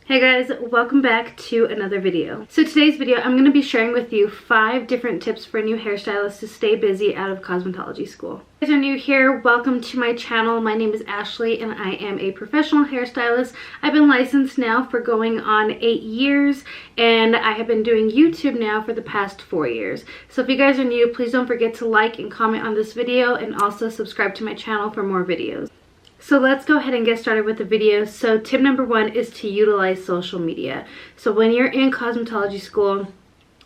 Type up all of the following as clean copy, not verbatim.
Hey guys, welcome back to another video. So today's video, I'm going to be sharing with you 5 different tips for a new hairstylist to stay busy out of cosmetology school. If you guys are new here, welcome to my channel. My name is Ashley and I am a professional hairstylist. I've been licensed now for going on 8 years and I have been doing YouTube now for the past 4 years. So if you guys are new, please don't forget to like and comment on this video and also subscribe to my channel for more videos. So let's go ahead and get started with the video. So tip number 1 is to utilize social media. So when you're in cosmetology school,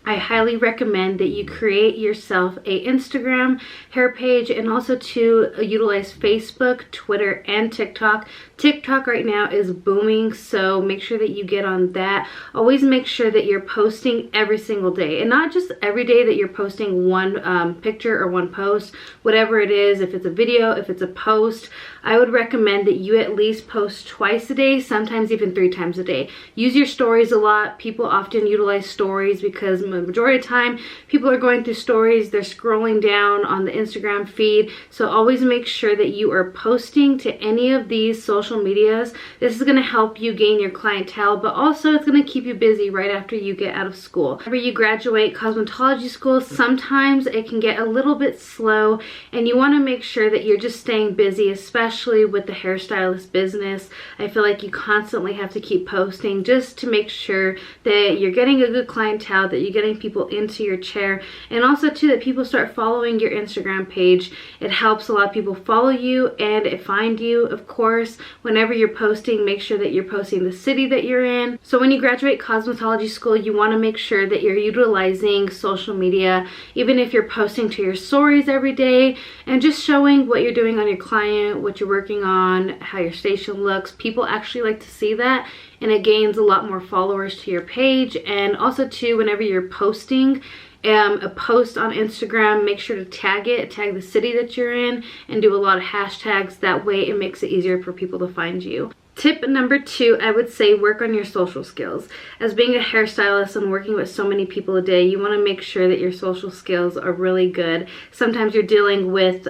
I highly recommend that you create yourself a Instagram hair page and also to utilize Facebook, Twitter, and TikTok. TikTok right now is booming, so make sure that you get on that. Always make sure that you're posting every single day, and not just every day that you're posting one picture or one post, whatever it is. If it's a video, if it's a post, I would recommend that you at least post twice a day, sometimes even 3 times a day. Use your stories a lot. People often utilize stories because the majority of the time people are going through stories, they're scrolling down on the Instagram feed. So always make sure that you are posting to any of these social medias. This is going to help you gain your clientele, but also it's going to keep you busy right after you get out of school. Whenever you graduate cosmetology school, sometimes it can get a little bit slow and you want to make sure that you're just staying busy, especially with the hairstylist business. I feel like you constantly have to keep posting just to make sure that you're getting a good clientele, that you're getting people into your chair, and also too that people start following your Instagram page. It helps a lot of people follow you and find you. Of course, whenever you're posting, make sure that you're posting the city that you're in. So when you graduate cosmetology school, you want to make sure that you're utilizing social media, even if you're posting to your stories every day and just showing what you're doing on your client, what you're working on, how your station looks. People actually like to see that, and it gains a lot more followers to your page. And also too, whenever you're posting a post on Instagram, make sure to tag the city that you're in, and do a lot of hashtags. That way it makes it easier for people to find you. Tip number 2, I would say work on your social skills. As being a hairstylist and working with so many people a day, you want to make sure that your social skills are really good. Sometimes you're dealing with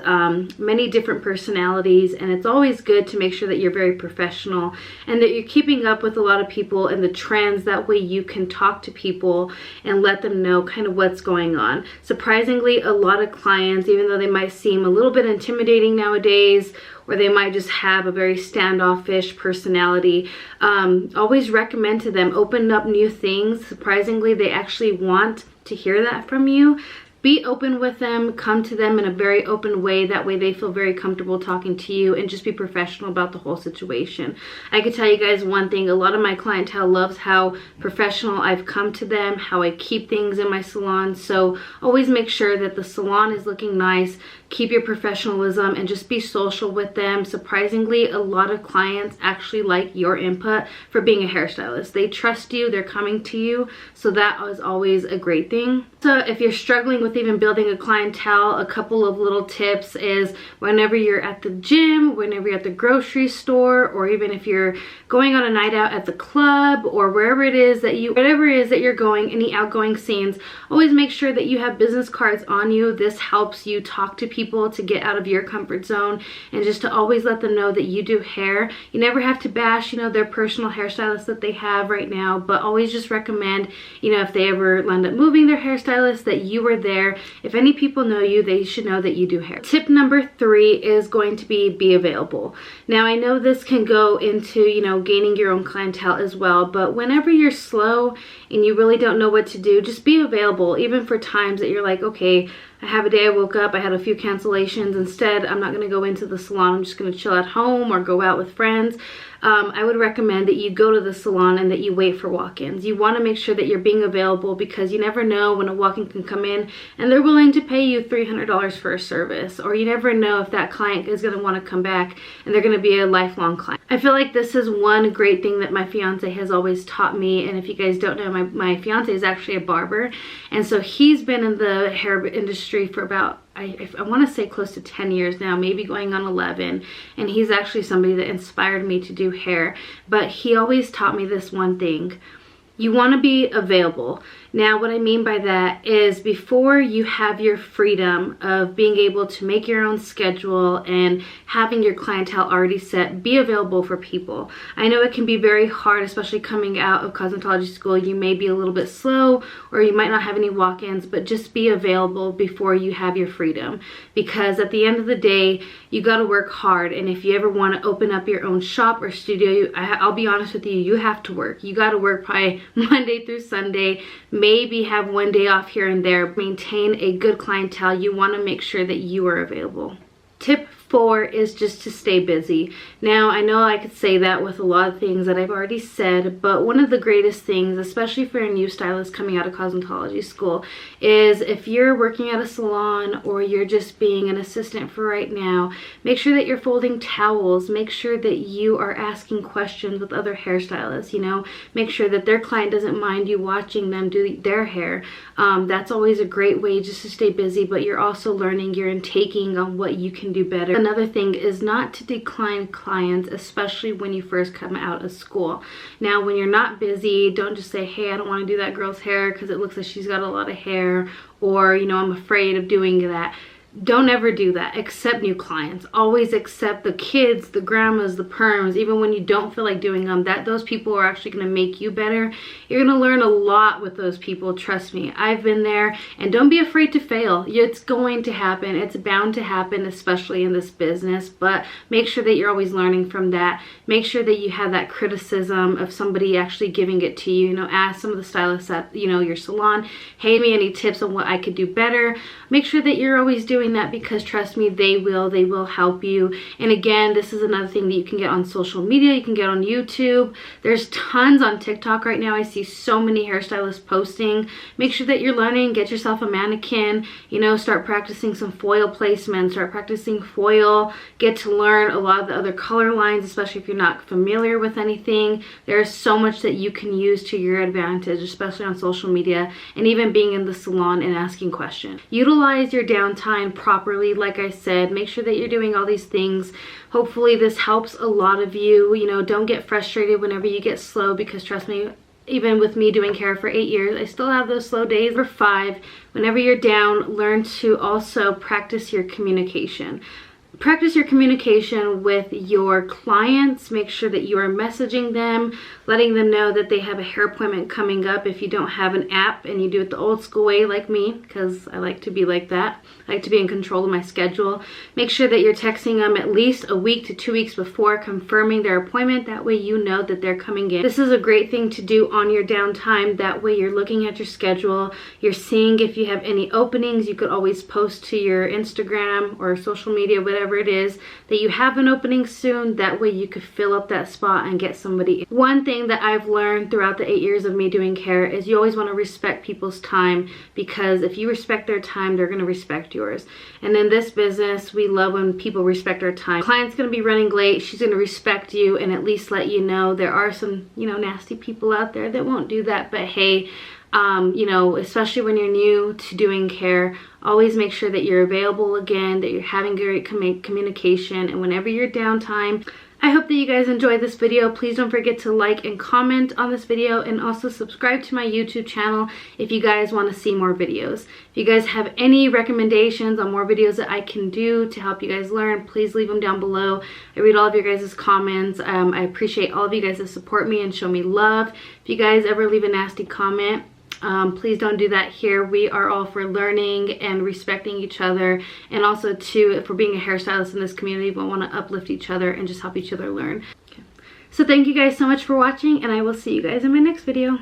many different personalities, and it's always good to make sure that you're very professional and that you're keeping up with a lot of people and the trends. That way you can talk to people and let them know kind of what's going on. Surprisingly, a lot of clients, even though they might seem a little bit intimidating nowadays, or they might just have a very standoffish personality, always recommend to them, open up new things. Surprisingly, they actually want to hear that from you. Be open with them, come to them in a very open way. That way they feel very comfortable talking to you, and just be professional about the whole situation. I could tell you guys one thing, a lot of my clientele loves how professional I've come to them, how I keep things in my salon. So always make sure that the salon is looking nice. Keep your professionalism and just be social with them. Surprisingly, a lot of clients actually like your input for being a hairstylist. They trust you, they're coming to you, so that is always a great thing. So if you're struggling with even building a clientele, a couple of little tips is whenever you're at the gym, whenever you're at the grocery store, or even if you're going on a night out at the club or wherever it is that whatever it is that you're going, any outgoing scenes, always make sure that you have business cards on you. This helps you talk to people, to get out of your comfort zone, and just to always let them know that you do hair. You never have to bash, their personal hairstylist that they have right now, but always just recommend, if they ever end up moving their hairstylist, that you are there. If any people know you, they should know that you do hair. Tip number 3 is going to be available. Now I know this can go into, gaining your own clientele as well, but whenever you're slow and you really don't know what to do, just be available, even for times that you're like, okay, I have a day I woke up, I had a few cancellations. Instead, I'm not going to go into the salon. I'm just going to chill at home or go out with friends. I would recommend that you go to the salon and that you wait for walk-ins. You want to make sure that you're being available, because you never know when a walk-in can come in and they're willing to pay you $300 for a service, or you never know if that client is going to want to come back and they're going to be a lifelong client. I feel like this is one great thing that my fiance has always taught me. And if you guys don't know, my fiance is actually a barber, and so he's been in the hair industry for about I want to say close to 10 years now, maybe going on 11, and he's actually somebody that inspired me to do hair. But he always taught me this one thing: You want to be available. Now, what I mean by that is before you have your freedom of being able to make your own schedule and having your clientele already set, be available for people. I know it can be very hard, especially coming out of cosmetology school. You may be a little bit slow or you might not have any walk-ins, but just be available before you have your freedom. Because at the end of the day, you got to work hard. And if you ever want to open up your own shop or studio, I'll be honest with you, you have to work. You got to work probably Monday through Sunday, maybe have one day off here and there. Maintain a good clientele. You want to make sure that you are available. Tip 4 is just to stay busy. Now, I know I could say that with a lot of things that I've already said, but one of the greatest things, especially for a new stylist coming out of cosmetology school, is if you're working at a salon or you're just being an assistant for right now, make sure that you're folding towels. Make sure that you are asking questions with other hairstylists, you know. Make sure that their client doesn't mind you watching them do their hair. That's always a great way just to stay busy, but you're also learning, you're taking on what you can do better. Another thing is not to decline clients, especially when you first come out of school. Now, when you're not busy, don't just say, hey, I don't want to do that girl's hair because it looks like she's got a lot of hair, or, you know, I'm afraid of doing that. Don't ever do that. Accept new clients. Always accept the kids, the grandmas, the perms, even when you don't feel like doing them. Those people are actually going to make you better. You're going to learn a lot with those people. Trust me. I've been there. And don't be afraid to fail. It's going to happen. It's bound to happen, especially in this business. But make sure that you're always learning from that. Make sure that you have that criticism of somebody actually giving it to you. You know, ask some of the stylists at, you know, your salon, hey, me any tips on what I could do better. Make sure that you're always doing that, because trust me, they will help you. And again, this is another thing that you can get on social media. You can get on YouTube. There's tons on TikTok right now. I see so many hairstylists posting. Make sure that you're learning. Get yourself a mannequin, you know, start practicing some foil placement, start practicing foil, get to learn a lot of the other color lines, especially if you're not familiar with anything. There's so much that you can use to your advantage, especially on social media, and even being in the salon and asking questions. Utilize your downtime properly. Like I said, make sure that you're doing all these things. Hopefully this helps a lot of you. You know, don't get frustrated whenever you get slow, because trust me, even with me doing hair for 8 years, I still have those slow days. Or 5, whenever you're down, learn to also practice your communication. Practice your communication with your clients. Make sure that you are messaging them, letting them know that they have a hair appointment coming up. If you don't have an app and you do it the old school way like me, because I like to be like that. I like to be in control of my schedule. Make sure that you're texting them at least a week to 2 weeks before, confirming their appointment. That way you know that they're coming in. This is a great thing to do on your downtime. That way you're looking at your schedule. You're seeing if you have any openings. You could always post to your Instagram or social media, whatever it is, that you have an opening soon. That way you could fill up that spot and get somebody in. One thing that I've learned throughout the 8 years of me doing hair is you always want to respect people's time, because if you respect their time, they're going to respect yours. And in this business, we love when people respect our time. Client's going to be running late, she's going to respect you and at least let you know. There are some, you know, nasty people out there that won't do that, but hey, you know, especially when you're new to doing hair, always make sure that you're available again, that you're having great communication, and whenever you're downtime. I hope that you guys enjoyed this video. Please don't forget to like and comment on this video, and also subscribe to my YouTube channel if you guys want to see more videos. If you guys have any recommendations on more videos that I can do to help you guys learn, please leave them down below. I read all of your guys' comments. I appreciate all of you guys that support me and show me love. If you guys ever leave a nasty comment, please don't do that here. We are all for learning and respecting each other, and also too, if we're being a hairstylist in this community, we want to uplift each other and just help each other learn. Okay. So thank you guys so much for watching, and I will see you guys in my next video.